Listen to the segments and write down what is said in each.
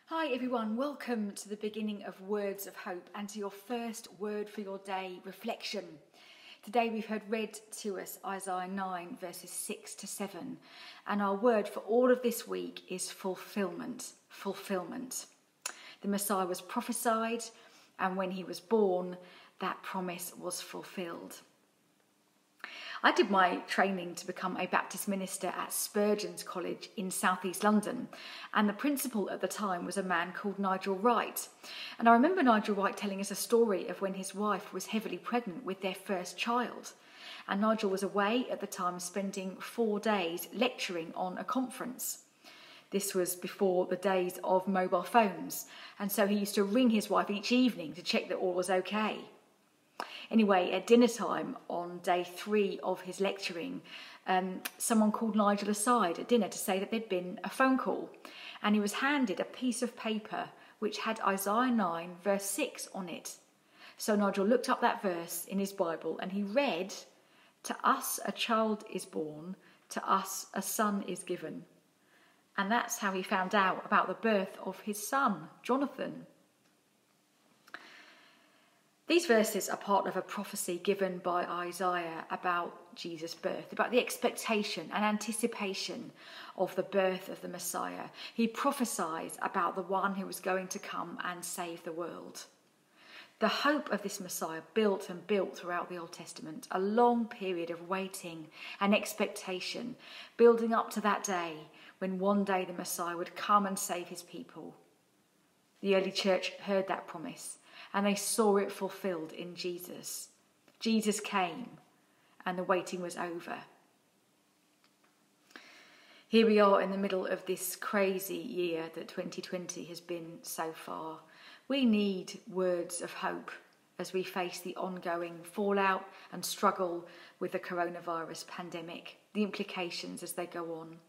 Hi everyone, welcome to the beginning of Words of Hope and to your first word for your day reflection. Today we've heard read to us Isaiah 9 verses 6 to 7, and our word for all of this week is fulfillment. Fulfillment. The Messiah was prophesied, and when he was born, that promise was fulfilled. I did my training to become a Baptist minister at Spurgeon's College in southeast London, and the principal at the time was a man called Nigel Wright. And I remember Nigel Wright telling us a story of when his wife was heavily pregnant with their first child. And Nigel was away at the time, spending 4 days lecturing on a conference. This was before the days of mobile phones, and so he used to ring his wife each evening to check that all was okay. Anyway, at dinner time on day 3 of his lecturing, someone called Nigel aside at dinner to say that there'd been a phone call, and he was handed a piece of paper which had Isaiah 9 verse 6 on it. So Nigel looked up that verse in his Bible and he read, "To us a child is born, to us a son is given." And that's how he found out about the birth of his son, Jonathan. These verses are part of a prophecy given by Isaiah about Jesus' birth, about the expectation and anticipation of the birth of the Messiah. He prophesies about the one who was going to come and save the world. The hope of this Messiah built and built throughout the Old Testament, a long period of waiting and expectation, building up to that day when one day the Messiah would come and save his people. The early church heard that promise, and they saw it fulfilled in Jesus. Jesus came, and the waiting was over. Here we are in the middle of this crazy year that 2020 has been so far. We need words of hope as we face the ongoing fallout and struggle with the coronavirus pandemic, the implications as they go on.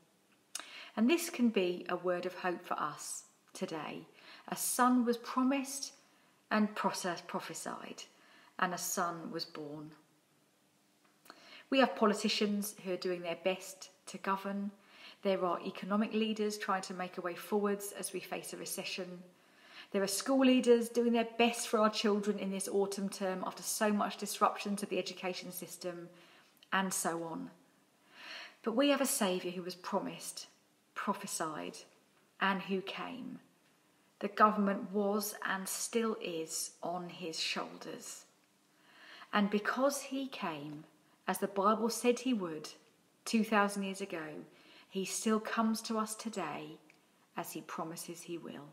And this can be a word of hope for us today. A son was promised and prophesied, and a son was born. We have politicians who are doing their best to govern. There are economic leaders trying to make a way forwards as we face a recession. There are school leaders doing their best for our children in this autumn term after so much disruption to the education system, and so on. But we have a Saviour who was promised, prophesied, and who came. The government was and still is on his shoulders. And because he came, as the Bible said he would 2,000 years ago, he still comes to us today as he promises he will.